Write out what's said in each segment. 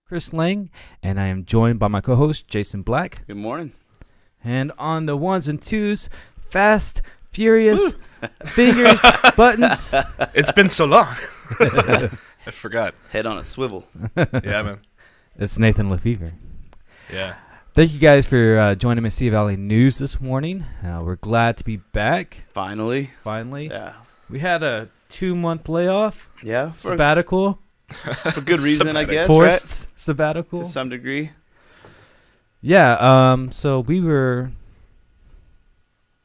Chris Lang, and I am joined by my co-host, Jason Black. Good morning. And on the ones and twos, fast, furious, fingers, buttons. It's been so long. I forgot. Head on a swivel. Yeah, man. It's Nathan Lefevre. Yeah. Thank you guys for joining Mesilla Valley News this morning. We're glad to be back. Finally. Yeah. We had a 2-month layoff. Yeah. Sabbatical. For good reason, I guess. Forced right? sabbatical. To some degree. Yeah. So we were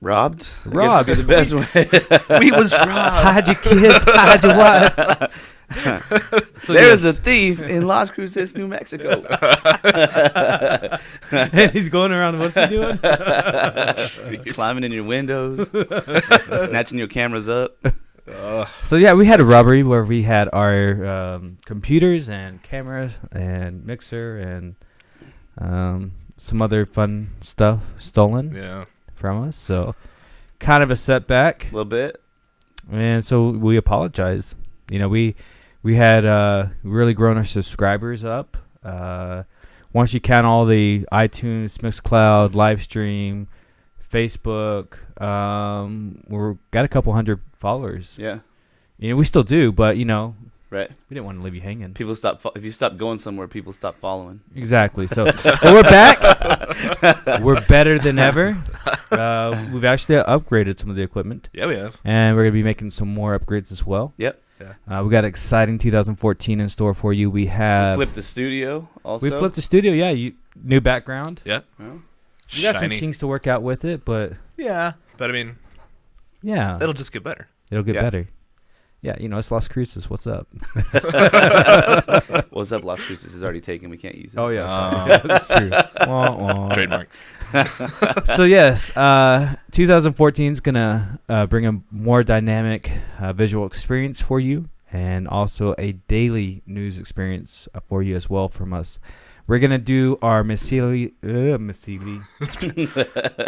robbed. Robbed. I guess would be the best way. We was robbed. Hide your kids. Hide your wife. So there's a thief in Las Cruces, New Mexico. And he's going around. What's he doing? He's climbing in your windows, snatching your cameras up. So yeah, we had a robbery where we had our computers and cameras and mixer and some other fun stuff stolen from us. So kind of a setback. A little bit. And so we apologize. You know, we had really grown our subscribers up. Once you count all the iTunes, Mixcloud, Livestream, Facebook, we've got a couple hundred followers. Yeah. You know, we still do, but, you know, right. We didn't want to leave you hanging. People stop. If you stop going somewhere, people stop following. Exactly. So we're back. We're better than ever. We've actually upgraded some of the equipment. Yeah, we have. And we're going to be making some more upgrades as well. Yep. We got exciting 2014 in store for you. We flipped the studio also. We flipped the studio, yeah. New background. Yeah. Well, you got some kinks to work out with it, but... Yeah. But, I mean... Yeah. It'll just get better. It'll get better. Yeah, you know, it's Las Cruces. What's up? What's up, Las Cruces is already taken. We can't use it. Oh, yeah. That's true. Trademark. So, yes, 2014 is going to bring a more dynamic visual experience for you and also a daily news experience for you as well from us. We're going to do our Mesilla.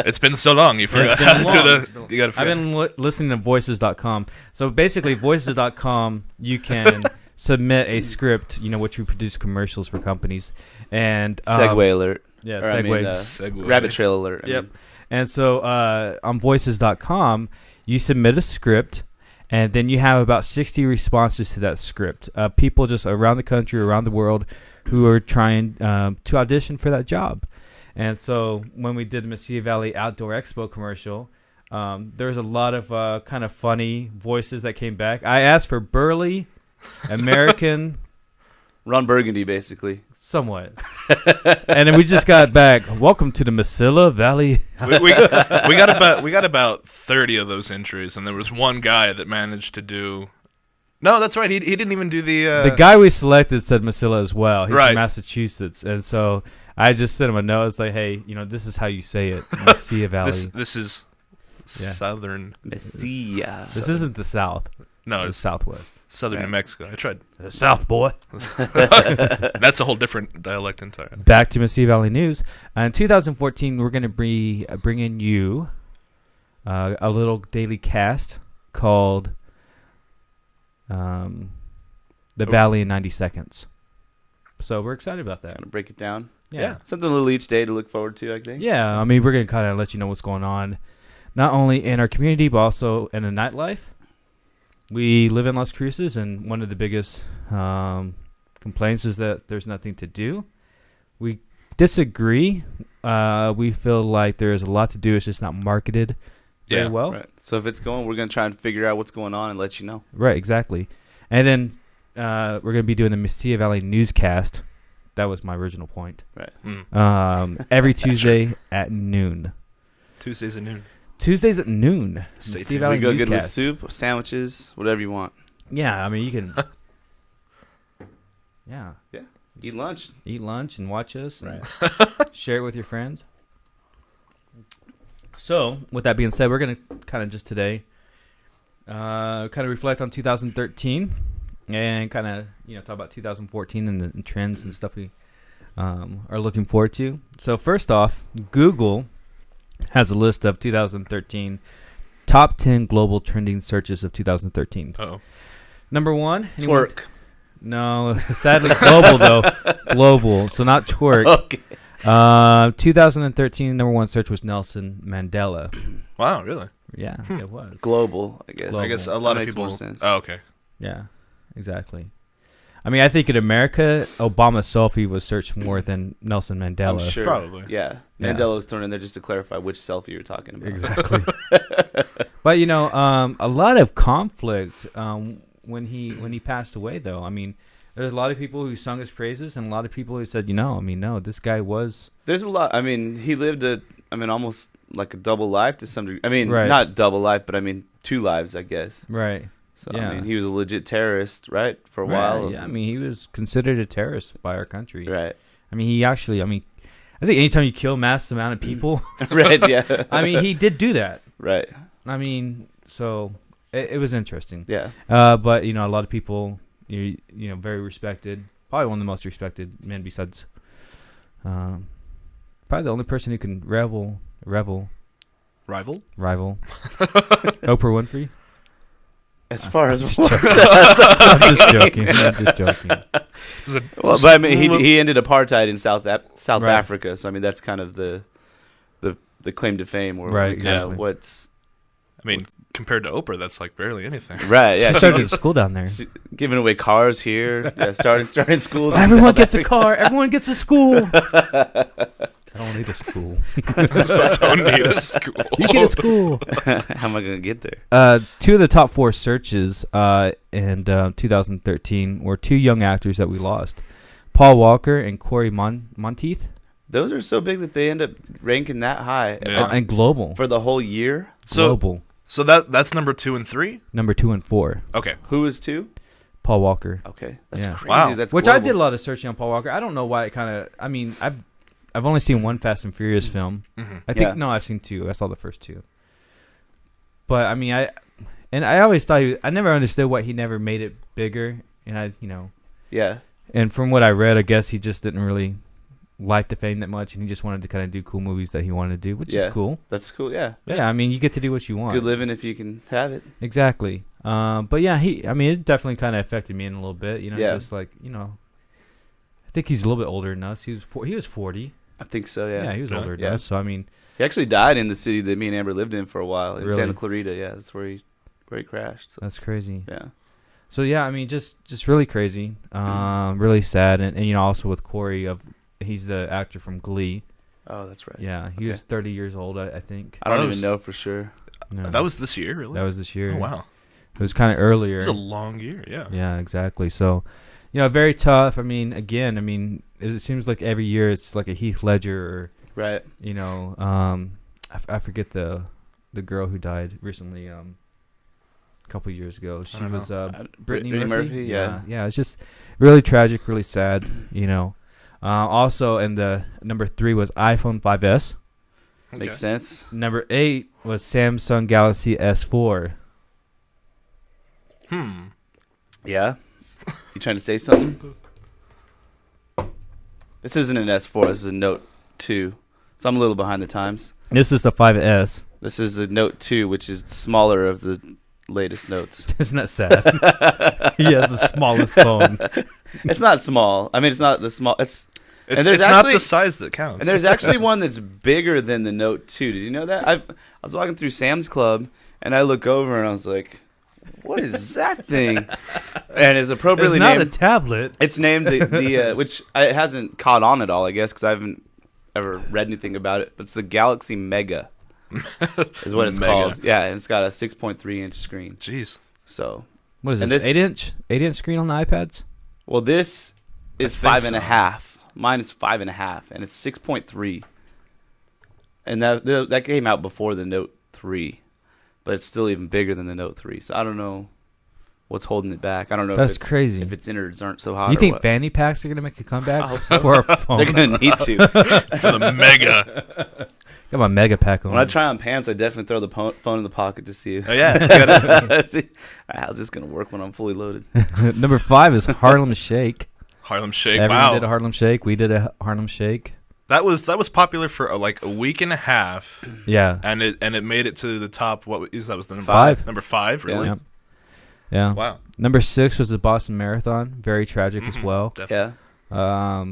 It's been so long. You forgot how to do the... I've been listening to Voices.com. So basically, Voices.com, you can submit a script, you know, which we produce commercials for companies. And Segue alert. Yeah, segue. Rabbit trail alert. Yep. And so on Voices.com, you submit a script. And then you have about 60 responses to that script. People just around the country, around the world, who are trying to audition for that job. And so when we did the Mesilla Valley Outdoor Expo commercial, there was a lot of kind of funny voices that came back. I asked for burly, American... Ron Burgundy, basically. Somewhat. And then we just got back. Welcome to the Mesilla Valley. we got about 30 of those entries, and there was one guy that managed to do. No, that's right. He didn't even do the guy we selected said Mesilla as well. He's right. from Massachusetts, and so I just sent him a note. I was like, hey, you know, this is how you say it, Mesilla Valley. This is southern Mesilla. This isn't the South. No, it's Southwest. Southern New Mexico. I tried. The South, boy. That's a whole different dialect entirely. Back to Mesilla Valley News. In 2014, we're going to bring in you a little daily cast called The Valley in 90 Seconds. So we're excited about that. Kind of break it down. Yeah. Something a little each day to look forward to, I think. Yeah. I mean, we're going to kind of let you know what's going on, not only in our community, but also in the nightlife. We live in Las Cruces, and one of the biggest complaints is that there's nothing to do. We disagree. We feel like there's a lot to do. It's just not marketed very well. Right. So if it's going, we're going to try and figure out what's going on and let you know. Right, exactly. And then we're going to be doing the Mesilla Valley Newscast. That was my original point. Right. Every Tuesday at noon. Tuesdays at noon. Tuesdays at noon. Stay tuned. We go good with soup, sandwiches, whatever you want. Yeah, I mean, you can. Yeah. Eat lunch. Eat lunch and watch us. Right. And share it with your friends. So, with that being said, we're going to kind of just today kind of reflect on 2013 and kind of, you know, talk about 2014 and the trends and stuff we are looking forward to. So, first off, Google has a list of 2013 top 10 global trending searches of 2013. Uh-oh. Number one, Twerk. No, sadly global though. Global, so not twerk. Okay. 2013 number one search was Nelson Mandela. Wow, really? Yeah, it was. Global, I guess. I guess a That lot of makes people. more sense. Oh, okay. Yeah, exactly. I mean, I think in America, Obama's selfie was searched more than Nelson Mandela. I'm sure. Probably. Yeah. Yeah. Mandela was thrown in there just to clarify which selfie you're talking about. Exactly. But you know, a lot of conflict when he passed away. Though, I mean, there's a lot of people who sung his praises, and a lot of people who said, no, this guy was. There's a lot. I mean, he lived almost like a double life to some degree. I mean, Right. not double life, but I mean, two lives, I guess. Right. So, Yeah. I mean, he was a legit terrorist, right? For a Right, while. yeah, I mean, he was considered a terrorist by our country. Right. I mean, I think anytime you kill mass amount of people, Right, yeah. I mean, he did do that. Right. I mean, so it was interesting. Yeah. But, a lot of people, very respected, probably one of the most respected men besides, probably the only person who can rival Rival? Oprah Winfrey. As far as I'm just joking. well, but I mean, he ended apartheid in South Right. Africa, so I mean that's kind of the claim to fame, or Right, kind of exactly. I mean, compared to Oprah, that's like barely anything. right. Yeah, She started a school down there. giving away cars here. Yeah, starting schools. in Everyone South gets a Africa. car. Everyone gets a school. I don't need a school. Don't need a school. You get a school. How am I gonna get there? Two of the top four searches in 2013 were two young actors that we lost, Paul Walker and Corey Monteith. Those are so big that they end up ranking that high Yeah. And global. for the whole year. Global. So that's number 2 and 3. Number 2 and 4. Okay. Who was two? Paul Walker. Okay, that's Yeah. crazy. Wow. That's Which I global. did a lot of searching on Paul Walker. I don't know why it kind of. I mean, I've only seen one Fast and Furious film. Mm-hmm. I think Yeah. I've seen 2. I saw the first 2. But I mean, I always thought I never understood why he never made it bigger. And Yeah. and from what I read, I guess he just didn't really like the fame that much, and he just wanted to kind of do cool movies that he wanted to do, which Yeah. is cool. That's cool. Yeah. Yeah, I mean, you get to do what you want. Good living if you can have it. Exactly. But yeah, it definitely kind of affected me in a little bit. Yeah. Just like I think he's a little bit older than us. He was 40. I think so. Yeah. He was Really? older than Yeah. us. So I mean, He actually died in the city that me and Amber lived in for a while in Really? Santa Clarita. Yeah, that's where he crashed. So, that's crazy. yeah. So yeah, I mean, just really crazy. Really sad, and also with Corey he's the actor from Glee. Oh, that's right. Yeah, he Okay. was 30 years old, I think. I don't Oh, even know for sure. No, That was this year, really? that was this year. Oh, wow. It was kind of earlier. It was a long year, yeah. Yeah, exactly. So, very tough. I mean, again, it seems like every year it's like a Heath Ledger Right. or, I forget the girl who died recently, a couple years ago. She don't was know. Brittany Brittany Murphy. Murphy, yeah. Yeah. It's just really tragic, really sad. Also, in the number 3 was iPhone 5S. Okay. Makes sense. Number 8 was Samsung Galaxy S4. Yeah. You trying to say something? This isn't an S4. This is a Note 2. So I'm a little behind the times. This is the 5S. This is the Note 2, which is the smaller of the latest notes. Isn't that sad? He has the smallest phone. It's not small. I mean, it's not the small. It's there's not actually- the size that counts. And there's actually one that's bigger than the Note 2. Did you know that? I was walking through Sam's Club, and I look over, and I was like, what is that thing? And it's appropriately It's not named. a tablet. It's named the which it hasn't caught on at all, I guess, because I haven't ever read anything about it. But it's the Galaxy Mega, is what it's Mega. called. Yeah, and it's got a 6.3-inch screen. Jeez. So, What is And this? this- 8-inch screen on the iPads? well, this is think 5.5. Mine is 5.5, and it's 6.3. And that came out before the Note 3, but it's still even bigger than the Note 3. So I don't know what's holding it back. I don't know. That's if it's, crazy. If its innards aren't so hot. You or think what. fanny packs are gonna make a comeback I hope so. for our phones? They're gonna need to. For the mega. Got my mega pack on. When I try on pants, I definitely throw the phone in the pocket to see. Oh, yeah. You gotta- See, all right, how's this gonna work when I'm fully loaded? Number 5 is Harlem Shake. Harlem Shake. Everyone Wow. did a Harlem Shake. We did a Harlem Shake. That was popular for like a week and a half, Yeah. and it made it to the top. What was that? Was the number 5. Number 5, really? Yep. Yeah. Wow. Number 6 was the Boston Marathon. Very tragic as well. Definitely. Yeah.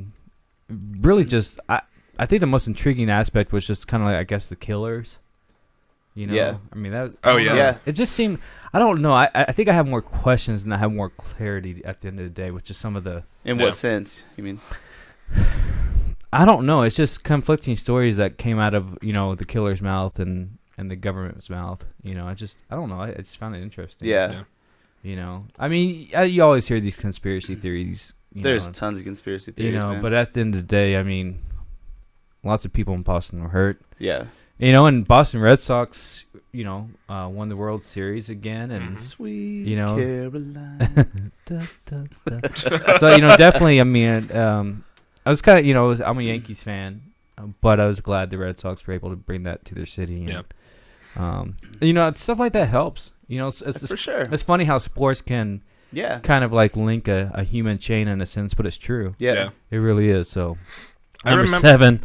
Really just I think the most intriguing aspect was just kind of like, I guess, the killers. You know? Yeah. I mean, that. Oh, I don't know. yeah. It just seemed. I don't know. I think I have more questions than I have more clarity at the end of the day, with just some of the. In Yeah. what sense? You mean? I don't know. It's just conflicting stories that came out of the killer's mouth and the government's mouth. I don't know. I just found it interesting. Yeah. I mean, you always hear these conspiracy theories. There's tons of conspiracy theories, man. But at the end of the day, I mean, lots of people in Boston were hurt. Yeah. And Boston Red Sox, won the World Series again, and Sweet Caroline. Caroline. So definitely. I mean, I was kind of I'm a Yankees fan, but I was glad the Red Sox were able to bring that to their city. And, stuff like that helps. It's For sure. It's funny how sports can Yeah. kind of like link a human chain in a sense, but it's true. Yeah. It really is. So I number remember- 7.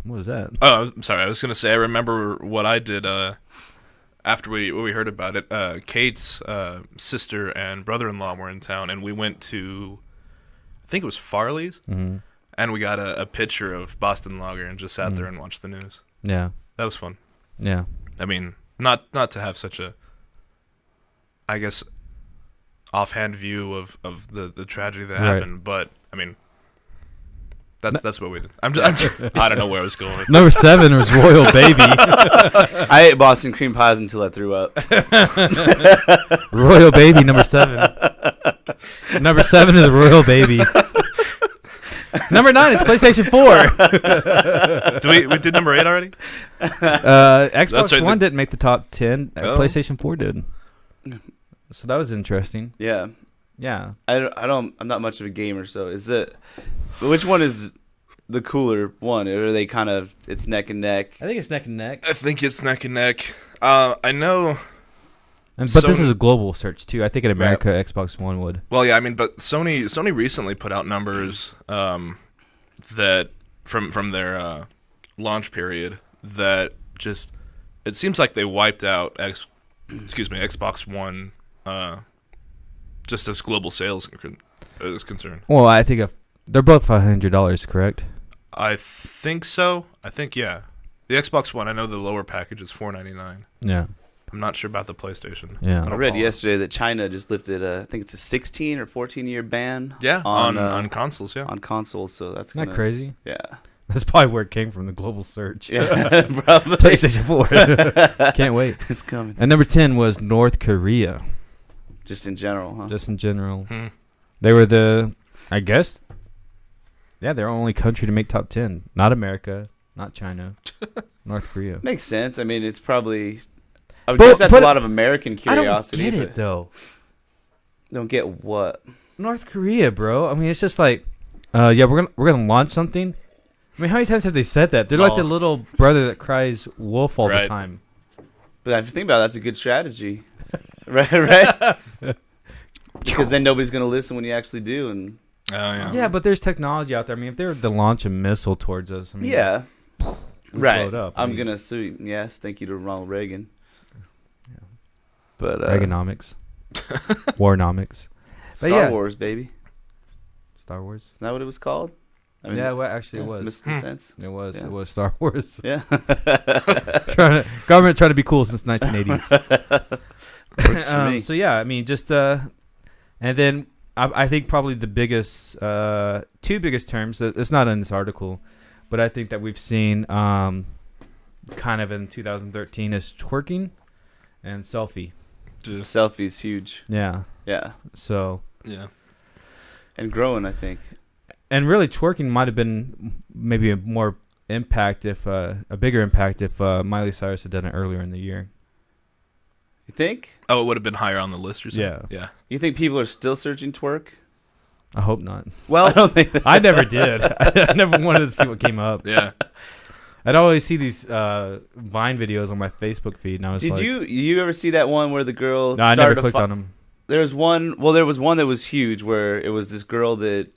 What was that? Oh, I'm sorry. I was going to say, I remember what I did after we heard about it. Kate's sister and brother-in-law were in town, and we went to, I think it was Farley's, Mm-hmm. and we got a picture of Boston Lager and just sat there and watched the news. Yeah. That was fun. Yeah. I mean, not to have such a, I guess, offhand view of the tragedy that Right. happened, but I mean, that's what we did. I don't know where I was going with Number 7 was Royal Baby. I ate Boston cream pies until I threw up. Royal Baby, number 7. Number 7 is Royal Baby. Number 9 is PlayStation 4. We did number 8 already? Xbox right, One didn't make the top 10. Oh. PlayStation 4 did. So that was interesting. Yeah. Yeah. I'm not much of a gamer, so which one is the cooler one? Or are they kind of, it's neck and neck? I think it's neck and neck. I think it's neck and neck. I know. But this is a global search too. I think in America, Xbox One would. Well, yeah, I mean, but Sony recently put out numbers that from their launch period that just, it seems like they wiped out Xbox One just as global sales is concerned. Well, I think they're both $500, correct? I think so. I think, yeah. The Xbox One, I know the lower package is $499. Yeah. I'm not sure about the PlayStation. Yeah. I read yesterday that China just lifted I think it's a 16 or 14-year ban. Yeah, on consoles, on consoles. So that's Isn't that crazy? Yeah. That's probably where it came from, the global search. Yeah, probably. PlayStation 4. Can't wait. It's coming. And number 10 was North Korea. Just in general, huh? Just in general. They were they're the only country to make top 10. Not America, not China, North Korea. Makes sense. I mean, it's probably, I would guess that's a lot of American curiosity. I don't get it, though. Don't get what? North Korea, bro. I mean, it's just like, we're gonna launch something. I mean, how many times have they said that? They're like the little brother that cries wolf all the time. But if you think about it, that's a good strategy. right? Because then nobody's going to listen when you actually do. And yeah, but there's technology out there. I mean, if they were to launch a missile towards us, I mean, yeah. Right. Blow it up. I'm going to sue. Yes, thank you to Ronald Reagan. Yeah. But Reaganomics. Warnomics. Star Wars, baby. Star Wars? Isn't that what it was called? I mean, yeah, well, actually it was. Missile Defense. It was. Yeah. It was Star Wars. Yeah. Government trying to be cool since 1980s. Works for me. So yeah, I mean, just and then I think probably the biggest, two biggest terms. It's not in this article, but I think that we've seen kind of in 2013 is twerking and selfie. Selfie's huge. Yeah. Yeah. So. Yeah. And growing, I think. And really, twerking might have been maybe a more impact a bigger impact if Miley Cyrus had done it earlier in the year. You think? Oh, it would have been higher on the list or something? Yeah. Yeah. You think people are still searching twerk? I hope not. Well, I don't think I never did. I never wanted to see what came up. Yeah. I'd always see these Vine videos on my Facebook feed, and I was Did like, you ever see that one where the girl no, I started never clicked on them. There was one that was huge where it was this girl that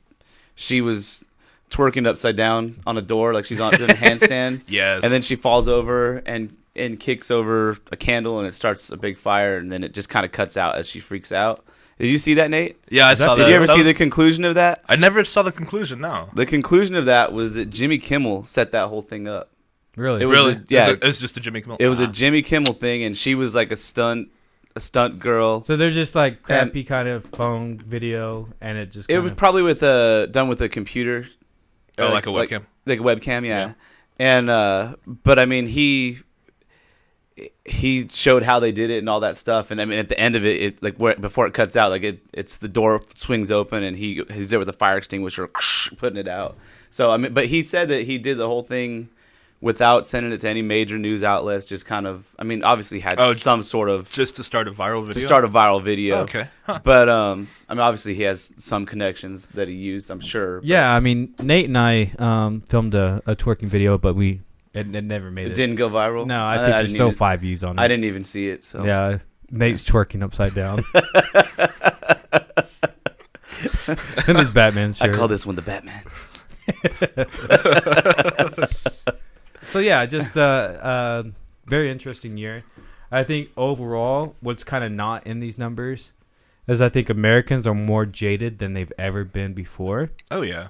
she was twerking upside down on a door, like she's on doing a handstand. Yes. And then she falls over and and kicks over a candle and it starts a big fire and then it just kind of cuts out as she freaks out. Did you see that, Nate? Yeah, I saw that. Did you ever That see was- the conclusion of that? I never saw the conclusion. No. The conclusion of that was that Jimmy Kimmel set that whole thing up. Really? It was Really? yeah. It was just a Jimmy Kimmel. It was a Jimmy Kimmel thing, and she was like a stunt girl. So they're just like crappy kind of phone video, and it just It was probably done with a computer. Oh, like a webcam. Like a webcam, yeah. And but I mean, he showed how they did it and all that stuff. And I mean, at the end of it like before it cuts out, like it's the door swings open and he's there with a fire extinguisher, putting it out. So I mean, but he said that he did the whole thing without sending it to any major news outlets. Just kind of, I mean, obviously had some sort of just to start a viral video. To start a viral video. Oh, okay. Huh. But I mean, obviously he has some connections that he used, I'm sure. Yeah, I mean, Nate and I filmed a twerking video, but it never made it. It didn't go viral? No, I think there's still 5 views on it. I didn't even see it. So Yeah, Nate's twerking upside down. In his Batman shirt. I call this one the Batman. So yeah, just very interesting year. I think overall, what's kind of not in these numbers is I think Americans are more jaded than they've ever been before. Oh yeah.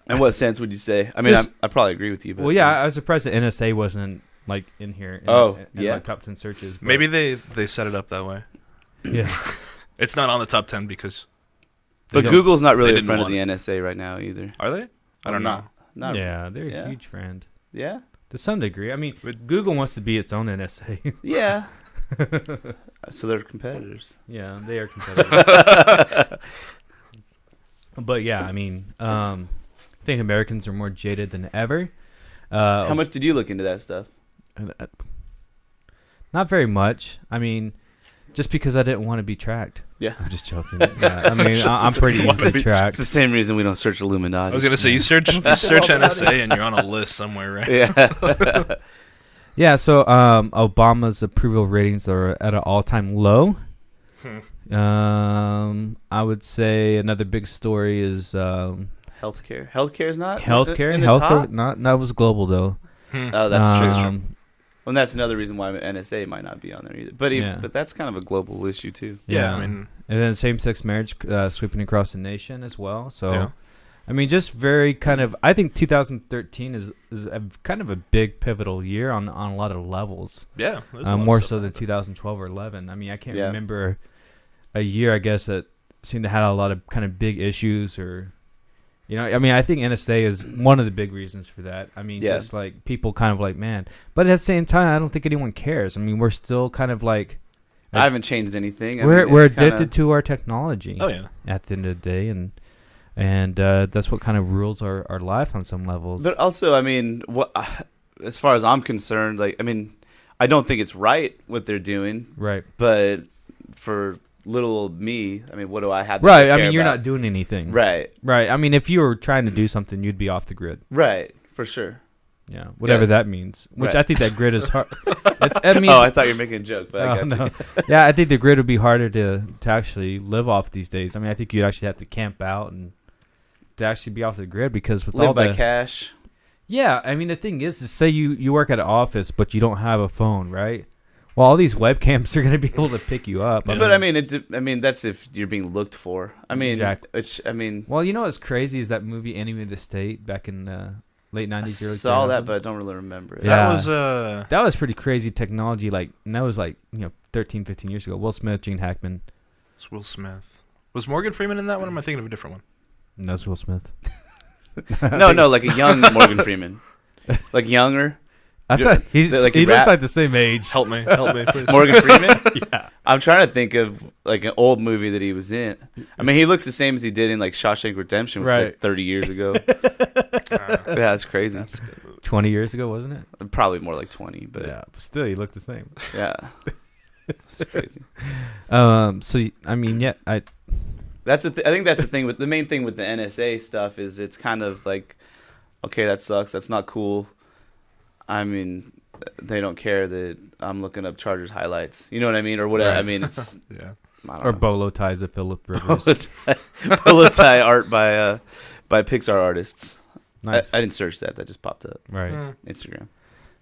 In what sense would you say? I mean, I probably agree with you. But Well, yeah, I was surprised that NSA wasn't like in here. In yeah. like top 10 searches. But Maybe they set it up that way. yeah, It's not on the top 10 because. But don't- Google's not really they a friend of didn't the NSA right now either. Are they? I don't know. Not yeah, they're yeah. a huge friend Yeah. to some degree. I mean, Google wants to be its own NSA. Yeah. So they're competitors. Yeah, they are competitors. But yeah, I mean, I think Americans are more jaded than ever. How much did you look into that stuff? Not very much. I mean, just because I didn't want to be tracked. Yeah. I'm just joking. Yeah, I mean, I'm pretty easily It's tracked. the same reason we don't search Illuminati. I was gonna say you search NSA and you're on a list somewhere, right? Yeah. Yeah, so Obama's approval ratings are at an all-time low. I would say another big story is Healthcare. Healthcare's not healthcare. in the Healthcare, top? not that was global though. Oh, that's true. Um, Well, that's another reason why NSA might not be on there either. But but that's kind of a global issue too. Yeah, I mean, and then same-sex marriage sweeping across the nation as well. So, Yeah. I mean, just very kind of. I think 2013 is a kind of a big pivotal year on a lot of levels. yeah. there's a lot of More stuff so like than that. 2012 or 11. I mean, I can't Yeah. remember a year, I guess, that seemed to have a lot of kind of big issues or. You know, I mean, I think NSA is one of the big reasons for that. I mean, Yeah. just like people kind of like, man. But at the same time, I don't think anyone cares. I mean, we're still kind of like. I haven't changed anything. We're addicted to our technology. Oh yeah. At the end of the day, and that's what kind of rules our life on some levels. But also, I mean, as far as I'm concerned, like, I mean, I don't think it's right what they're doing. Right. But for little old me, I mean, what do I have? Right. To I care mean, you're about? not doing anything. Right. Right. I mean, if you were trying to do something, you'd be off the grid. Right. For sure. Yeah. Whatever Yes. that means. Which Right. I think that grid is hard. I mean. I thought you were making a joke, but I Oh, got no. you. Yeah, I think the grid would be harder to actually live off these days. I mean, I think you'd actually have to camp out and to actually be off the grid because with all Live by the cash. Yeah, I mean the thing is say you work at an office but you don't have a phone, right? Well, all these webcams are going to be able to pick you up. But I mean, that's if you're being looked for. I mean, Exactly. Well, you know what's crazy is that movie Enemy of the State back in late 90s, I early 2000s. saw that, but I don't really remember it. Yeah. That was pretty crazy technology. Like, and that was like 13, 15 years ago. Will Smith, Gene Hackman. It's Will Smith. Was Morgan Freeman in that one? Or am I thinking of a different one? That's Will Smith. No, like a young Morgan Freeman, like younger. I thought he looks like the same age. Help me, please. Morgan Freeman. Yeah. I'm trying to think of like an old movie that he was in. I mean, he looks the same as he did in like Shawshank Redemption, which was like 30 years ago. Yeah, that's crazy. That's a good movie. 20 years ago, wasn't it? Probably more like 20, but Yeah, but still, he looked the same. yeah. It's crazy. So I mean, yeah, I I think that's the thing with the main thing with the NSA stuff is it's kind of like, okay, that sucks. That's not cool. I mean, they don't care that I'm looking up Chargers highlights. You know what I mean, or whatever. I mean, it's Yeah. I don't or know. bolo ties of Philip Rivers. Polo tie art by Pixar artists. Nice, I didn't search that. That just popped up. right? Mm. Instagram.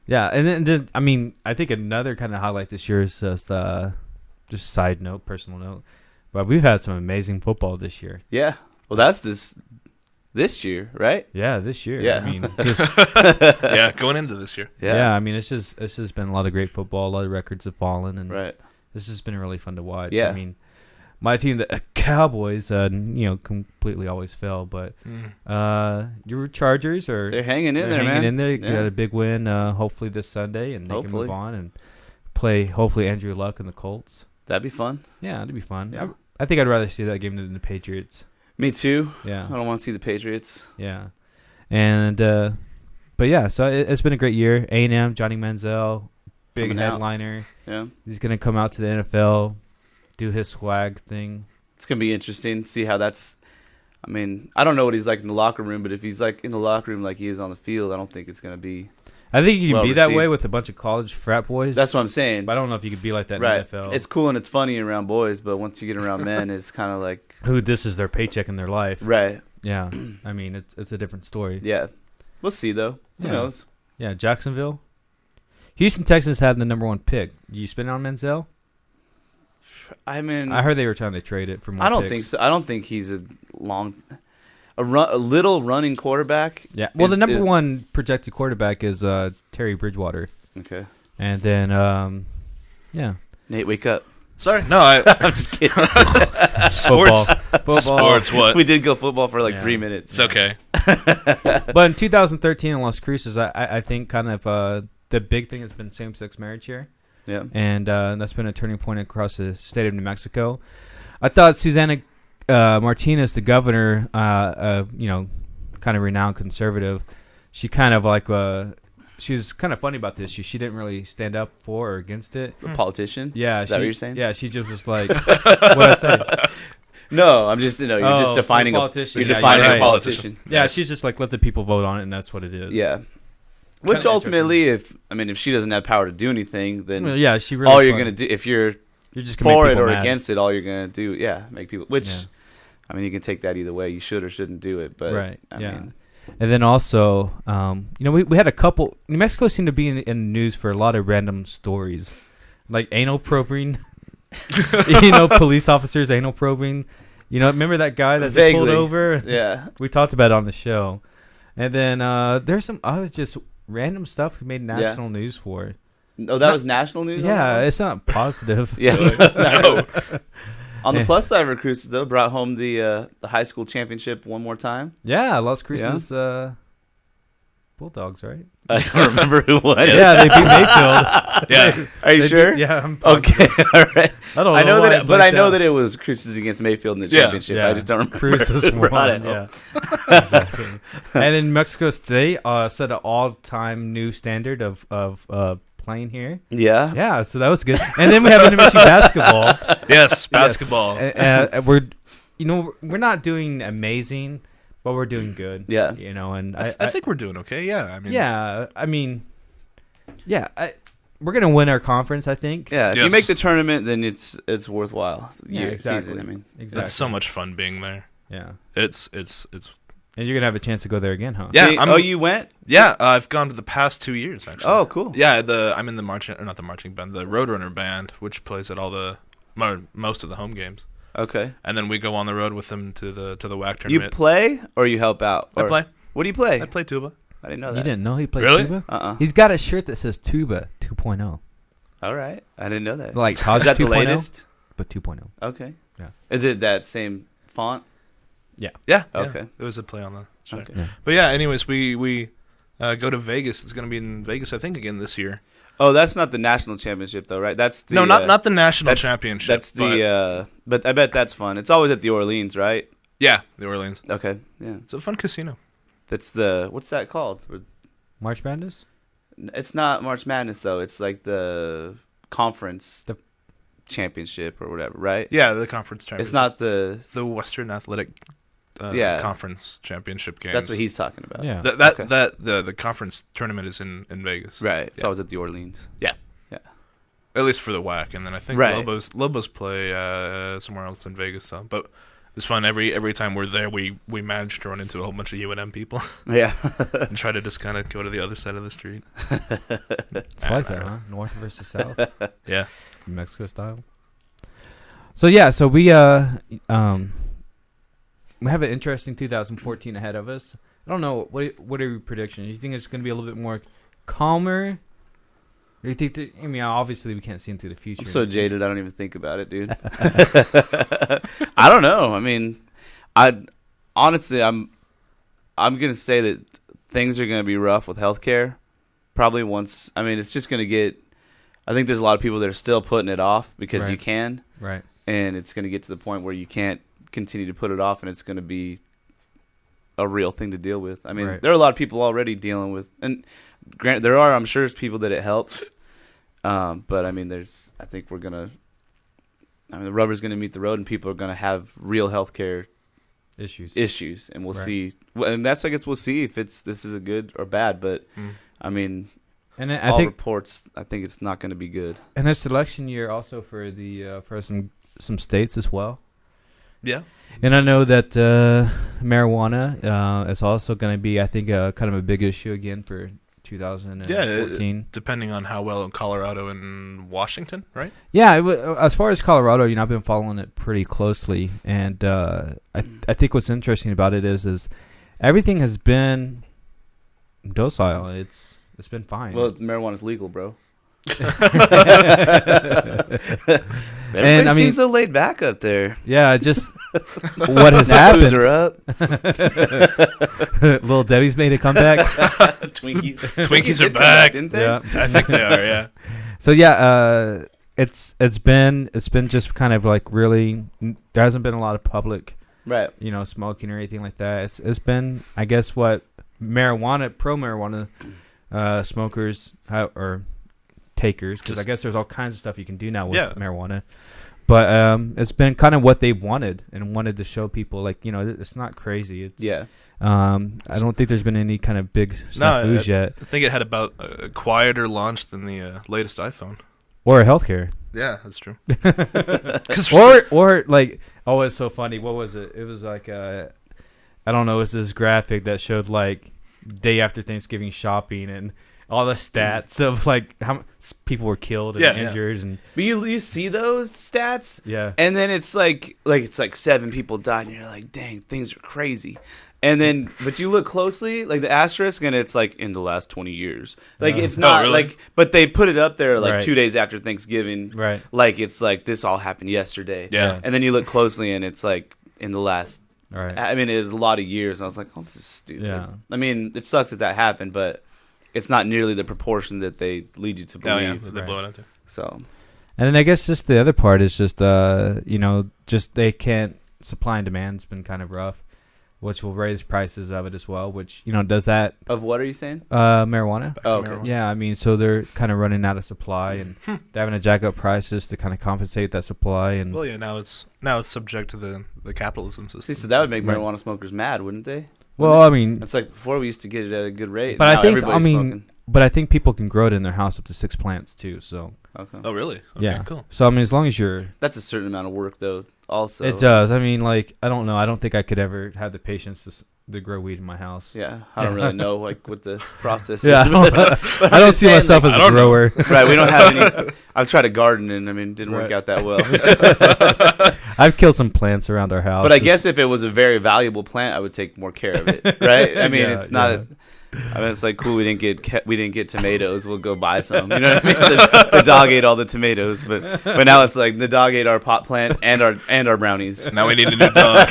Yeah, and then I mean, I think another kind of highlight this year is just side note, personal note, but we've had some amazing football this year. Yeah. Well, that's this year, right? Yeah, this year. Yeah. I mean, just Yeah, going into this year. yeah. I mean, it's just been a lot of great football. A lot of records have fallen, and Right. this has been really fun to watch. Yeah. I mean, my team, the Cowboys, completely always fail, but your Chargers are They're hanging in there, hanging man. in there. Yeah. Got a big win, hopefully this Sunday, and they can Hopefully. move on and play. Hopefully, Andrew Luck and the Colts. That'd be fun. Yeah, it'd be fun. Yeah. I think I'd rather see that game than the Patriots. Me too. Yeah, I don't want to see the Patriots. yeah, and but yeah, so it's been a great year. A&M, Johnny Manziel, big Coming out. headliner. Yeah. He's gonna come out to the NFL, do his swag thing. It's going to be interesting to see how that's. I mean, I don't know what he's like in the locker room, but if he's like in the locker room like he is on the field, I don't think it's going to be. I think you can Well be that received. way with a bunch of college frat boys. That's what I'm saying. But I don't know if you could be like that Right. in the NFL. It's cool and it's funny around boys, but once you get around men, it's kind of like. who this is their paycheck in their life. Right. Yeah, I mean it's a different story. Yeah. We'll see, though. Who Yeah. knows? Yeah, Jacksonville, Houston Texans had the number 1 pick. You spend it on Manziel? I mean, I heard they were trying to trade it for more. I don't picks. think so. I don't think he's a little running quarterback. Yeah. Well, the is- number is- 1 projected quarterback is Terry Bridgewater, Okay. and then yeah, Nate, wake up. Sorry, no, I'm just kidding. sports. football. Sports. What? We did go football for like Yeah. 3 minutes. It's okay. But in 2013 in Las Cruces, I think kind of the big thing has been same-sex marriage here. Yeah. And that's been a turning point across the state of New Mexico. I thought Susanna Martinez, the governor, kind of renowned conservative, she kind of like she was kind of funny about this. She didn't really stand up for or against it. A politician? Yeah, Is that what you're saying? Yeah, she just was like, what I say? No, I'm just, you're just defining politician. You're Yeah, defining you're a right. politician. Yeah, Yes. she's just like, let the people vote on it, and that's what it is. Yeah. Which Kinda ultimately, if she doesn't have power to do anything, then Well, yeah, she really. all you're gonna do, if you're just gonna for make it people or mad. against it, all you're gonna do, make people. Which, Yeah. I mean, you can take that either way. You should or shouldn't do it, but Right, I yeah. mean, And then also, we had a couple. New Mexico seemed to be in the news for a lot of random stories, like anal probing. Police officers anal probing. Remember that guy that they pulled Vaguely. over? yeah. We talked about it on the show. And then there's some other just random stuff we made national news for. Oh, that was national news. on that Yeah, one? it's not positive. Yeah. No. On the plus side, recruits though brought home the high school championship one more time. Yeah, Las Cruces Bulldogs, right? I don't remember who won. Yeah, they beat Mayfield. Yeah. Are you They sure? beat- yeah, I'm positive. Okay. All right. I don't know. I know why that, but I know blanked that it was Cruces against Mayfield in the Yeah, championship. Yeah. I just don't remember Cruces who brought it won. home. Yeah, exactly. And in Mexico State, set an all-time new standard of playing here. Yeah. Yeah, so that was good. And then we have intermission basketball. Yes, basketball. We're not doing amazing, but we're doing good. Yeah. And I think we're doing okay. Yeah, I mean, we're gonna win our conference. I think. Yeah. If you Yes. make the tournament, then it's worthwhile. Yeah, exactly. Season, I mean, Exactly. it's so much fun being there. Yeah. It's And you're gonna have a chance to go there again, huh? Yeah, See, you went? yeah. I've gone to the past 2 years actually. Oh, cool. Yeah, I'm in the not the marching band, the Roadrunner band, which plays at all most of the home games. Okay. And then we go on the road with them to the WAC You tournament. play or you help out? I Or- play. What do you play? I play tuba. I didn't know You that. didn't know he played Really? tuba? He's got a shirt that says Tuba 2.0. All right. I didn't know that. Like Taj Is that the 2.0, latest? but 2.0. Okay. Yeah. Is it that same font? Yeah. Okay. There was a play on the shirt. Okay. Yeah. But yeah, anyways, we go to Vegas. It's going to be in Vegas, I think, again this year. Oh, that's not the national championship though, right? That's the No, not the national that's- championship. That's the but I bet that's fun. It's always at the Orleans, right? yeah, the Orleans. Okay. Yeah. It's a fun casino. That's what's that called? March Madness? It's not March Madness though. It's like the conference The- championship or whatever, right? Yeah, the conference championship. It's not the the Western Athletic Yeah. Conference Championship games. That's what he's talking about. Yeah. That Okay. the conference tournament is in Vegas. Right. It's Yeah. always at the Orleans. At least for the WAC, and then I think Right. Lobos play somewhere else in Vegas though. But It's fun every time we're there. We manage to run into a whole bunch of UNM people Yeah. and try to just kind of go to the other side of the street. It's like that, huh? North versus south, Yeah. New Mexico style. So yeah, so we have an interesting 2014 ahead of us. I don't know what are your predictions? You think it's going to be a little bit more calmer? Or you think that, I mean, obviously we can't see into the future. I'm so jaded, I don't even think about it, dude. I don't know. I mean, honestly, I'm gonna say that things are gonna be rough with healthcare. Probably once. I mean, it's just gonna get. I think there's a lot of people that are still putting it off because Right. you can, Right. and it's gonna get to the point where you can't continue to put it off, and it's gonna be a real thing to deal with. I mean, Right. there are a lot of people already dealing with, and granted, there are. I'm sure there's people that it helps. But I mean, I think we're gonna. I mean, the rubber's gonna meet the road, and people are gonna have real healthcare issues, and we'll Right. see. And I guess we'll see if this is a good or bad. But I mean, And I all think, reports, I think it's not going to be good. and it's election year also for the for some states as well. Yeah. And I know that marijuana is also going to be, I think, kind of a big issue again for 2014. Depending on how well in Colorado and Washington, right? Yeah, as far as Colorado, I've been following it pretty closely, and I think what's interesting about it is everything has been docile. It's been fine. Well, marijuana's legal, bro. And, Everybody I mean- seems so laid back up there. yeah, just what has happened. Are up. Little Debbie's made a comeback. Twinkies are did come back. didn't they? Yeah. I think they are, yeah. So yeah, it's been just kind of like really, there hasn't been a lot of public, Right. smoking or anything like that. It's been, I guess, what pro marijuana smokers or takers, because I guess there's all kinds of stuff you can do now with marijuana. But it's been kind of what they wanted and wanted to show people, like, it's not crazy. It's Yeah. I don't think there's been any kind of big snafus yet, I think it had about a quieter launch than the latest iPhone. or healthcare. Yeah, that's true. or like, oh, it's so funny. What was it? It was like I don't know. It was this graphic that showed like day after Thanksgiving shopping and all the stats of like how much people were killed and injured and But you see those stats, yeah. and then it's like it's like 7 people died, and you're like, dang, things are crazy. And then, but you look closely, like the asterisk, and it's like in the last 20 years. Like it's not really? like, but they put it up there like Right. 2 days after Thanksgiving. Right. Like it's like this all happened yesterday. Yeah. And then you look closely, and it's like in the last. All right. I mean, it was a lot of years, and I was like, oh, this is stupid. Yeah. I mean, it sucks that happened, but it's not nearly the proportion that they lead you to Oh, yeah. believe. They blow it out there. So. And then I guess just the other part is just just they can't, supply and demand's been kind of rough, which will raise prices of it as well, which does that Of what are you saying? marijuana. Oh, okay. Marijuana. Yeah, I mean, so they're kind of running out of supply, and they're having to jack up prices to kind of compensate that supply. And Well, yeah, now it's subject to the capitalism system. See, so that would make Right. marijuana smokers mad, wouldn't they? well, I mean, It's like before we used to get it at a good rate. but now I think everybody's smoking. but I think people can grow it in their house up to 6 plants too. So Okay. Oh, really? Okay, yeah, cool. So I mean, as long as you're, That's a certain amount of work, though. Also, it does. I mean, like, I don't know. I don't think I could ever have the patience to grow weed in my house. Yeah, I don't really know like what the process Yeah, is. I I'm don't just see saying, myself like, as a grower. right. We don't have any. I've tried to garden, and I mean, it didn't work Right. out that well. I've killed some plants around our house. But I Just- guess if it was a very valuable plant, I would take more care of it, right? I mean, Yeah, it's not. yeah. I mean, it's like cool. We didn't get tomatoes. We'll go buy some. You know what I mean? The dog ate all the tomatoes, but now it's like the dog ate our pot plant and our brownies. Now we need a new dog.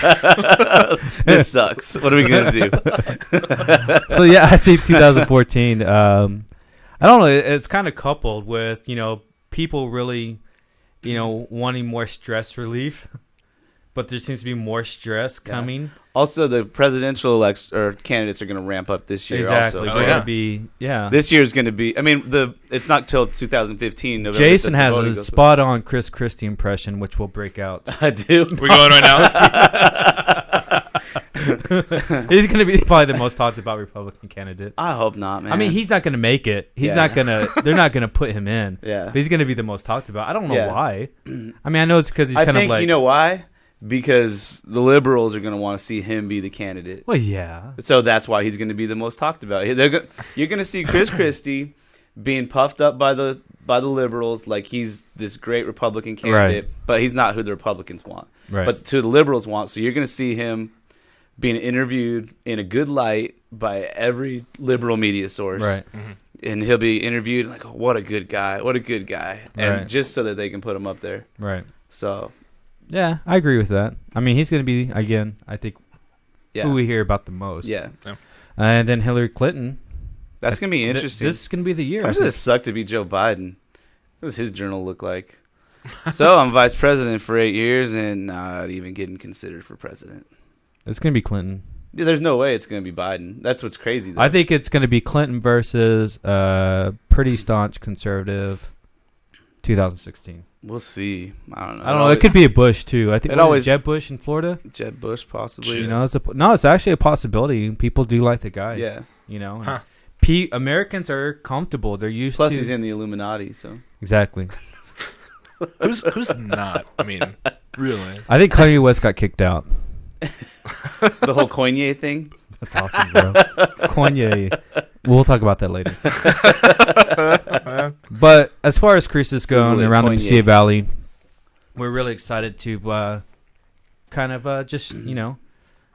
This sucks. What are we gonna do? So yeah, I think 2014. I don't know. It's kind of coupled with people really, wanting more stress relief, but there seems to be more stress coming. Also, the presidential candidates are going to ramp up this year. Exactly. Also, Oh, yeah. This year is going to be. I mean, it's not till 2015. November, Jason that the has voting a goes- spot on Chris Christie impression, which will break out. I do. We're going right now. He's going to be probably the most talked about Republican candidate. I hope not, man. I mean, he's not going to make it. He's Yeah. not going to. They're not going to put him in. Yeah. But he's going to be the most talked about. I don't know Yeah. why. I mean, I know it's because he's I kind think of like. you know why? because the liberals are going to want to see him be the candidate. Well, yeah. So that's why he's going to be the most talked about. You're going to see Chris Christie being puffed up by the liberals like he's this great Republican candidate, but he's not who the Republicans want. Right. But who the liberals want. So you're going to see him being interviewed in a good light by every liberal media source. Right. Mm-hmm. And he'll be interviewed like, oh, what a good guy. And Right. just so that they can put him up there. Right. So, Yeah, I agree with that. I mean, he's going to be, again, I think, yeah. who we hear about the most. Yeah. And then Hillary Clinton. That's going to be interesting. This is going to be the year. How does it suck to be Joe Biden? What does his journal look like? So I'm vice president for 8 years and not even getting considered for president. It's going to be Clinton. Yeah, there's no way it's going to be Biden. That's what's crazy, though. I think it's going to be Clinton versus pretty staunch conservative 2016. We'll see. I don't know. I don't know. It could be a Bush, too. I think It always- Jeb Bush in Florida. Jeb Bush, possibly. You know, it's actually a possibility. People do like the guy. Yeah. You know, Huh. Americans are comfortable. They're used Plus, to. he's in the Illuminati, so. Exactly. Who's not? I mean, really. I think Kanye West got kicked out. The whole Kanye thing. That's awesome, bro. Kanye. We'll talk about that later. But as far as cruises go Google it, around the Kanye. Mesilla Valley, we're really excited to kind of just,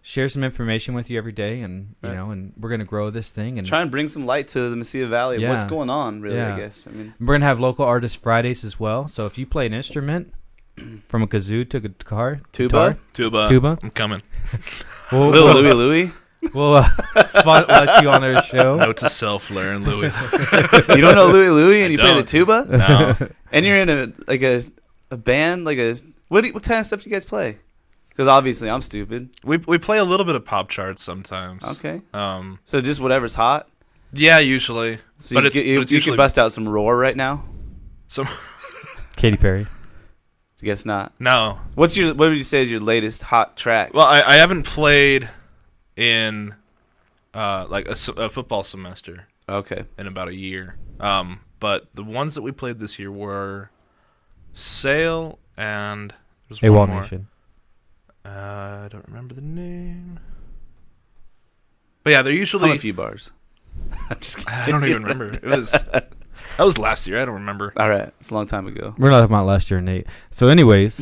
share some information with you every day. And, Right. and we're going to grow this thing. And Try and bring some light to the Mesilla Valley. Yeah. What's going on, really, Yeah. I guess. I mean, we're going to have local artist Fridays as well. So if you play an instrument, from a kazoo to a guitar, Tuba? Tuba. I'm coming. we'll, Little Louie Louie? we'll spotlight you on our show. Note to self, learn Louis. You don't know Louie Louie and you play the don't. tuba? No. And you're in a band? What kind of stuff do you guys play? Because obviously I'm stupid. We play a little bit of pop charts sometimes. Okay. Um. So just whatever's hot? Yeah, usually. So But you, it's you usually could bust out some Roar right now? some. Katy Perry. I guess not. No. What would you say is your latest hot track? Well, I haven't played in like a football semester Okay. in about a year. But the ones that we played this year were Sail and there's AWOL one more. Nation. I don't remember the name. But yeah, they're Hum usually. a few bars. I'm just kidding. I don't even remember. That was last year. I don't remember. All right. It's a long time ago. We're not talking about last year, Nate. So, anyways,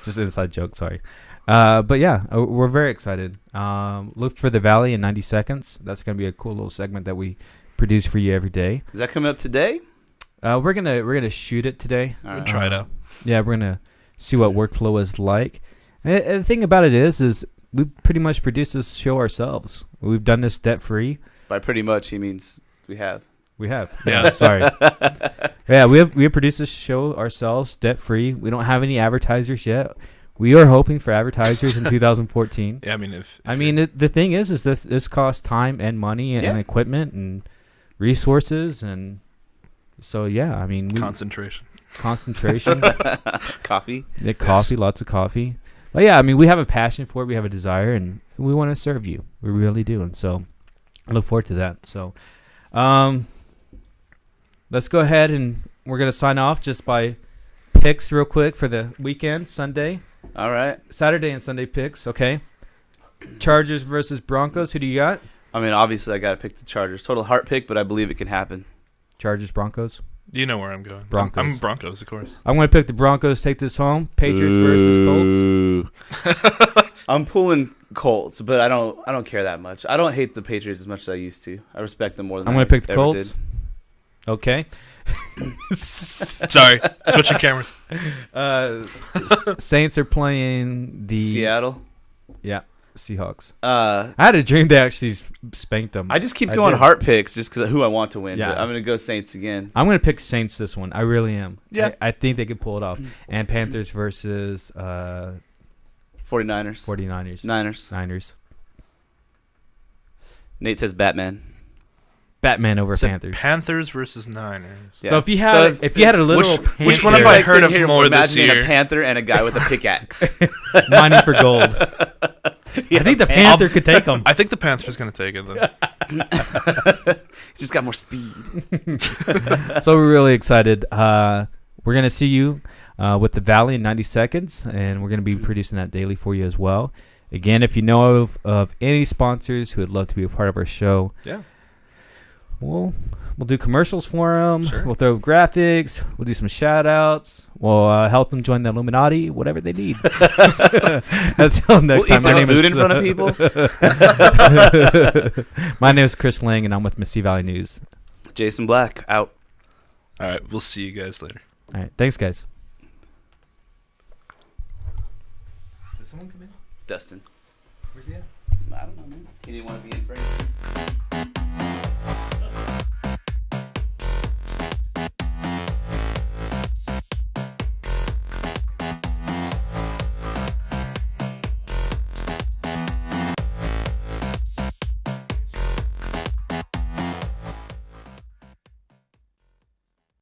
just an inside joke. Sorry, but yeah, we're very excited. Look for the Valley in 90 seconds. That's gonna be a cool little segment that we produce for you every day. Is that coming up today? We're gonna shoot it today. All We'll right. try it out. Yeah, we're gonna see what workflow is like. And the thing about it is we pretty much produce this show ourselves. We've done this debt free. By pretty much, he means we have. We have. Yeah. Sorry. Yeah, we have produced this show ourselves, debt free. We don't have any advertisers yet. We are hoping for advertisers in 2014. Yeah, I mean, if The thing is this costs time and money and, Yeah. equipment and resources, and so yeah, I mean concentration. concentration, Coffee. coffee, lots of coffee. But yeah, I mean we have a passion for it, we have a desire, and we want to serve you. We really do, and so I look forward to that. So, let's go ahead and we're gonna sign off just by picks real quick for the weekend, Saturday and Sunday picks. Okay, Chargers versus Broncos. Who do you got? I mean, obviously, I got to pick the Chargers. Total heart pick, but I believe it can happen. Chargers, Broncos. You know where I'm going. Broncos. I'm Broncos, of course. I'm going to pick the Broncos, take this home. Patriots versus Colts. I'm pulling Colts, but I don't care that much. I don't hate the Patriots as much as I used to. I respect them more than I'm I going to pick the ever Colts. did. Okay. Sorry, switching cameras. Saints are playing the Seattle. Yeah, Seahawks. I I had a dream they actually spanked them. just keep I going did. heart picks just because of who I want to win. Yeah. But I'm going to go Saints again. I'm going to pick Saints this one. I really am. Yeah. I think they could pull it off. And Panthers versus 49ers. 49ers. Niners. Nate says Batman. Batman over Said Panthers. Panthers versus Niners. Yeah. So if you had a little which one panther have I Like heard sitting of here more this imagining year? a panther and a guy with a pickaxe. mining for gold, I think the Panther could take them. I think the Panthers going to take it then. He's just got more speed. So we're really excited. we're going to see you with the Valley in 90 seconds, and we're going to be producing that daily for you as well. Again, if you know of any sponsors who would love to be a part of our show, we'll do commercials for them. Sure. We'll throw graphics. We'll do some shout-outs. We'll help them join the Illuminati, whatever they need. Until next time. My name food in front of people. My name is Chris Lang, and I'm with Mesilla Valley News. Jason Black, out. All right, we'll see you guys later. All right, thanks, guys. Did someone come in? Dustin. Where's he at? I don't know, man. He didn't want to be in frame.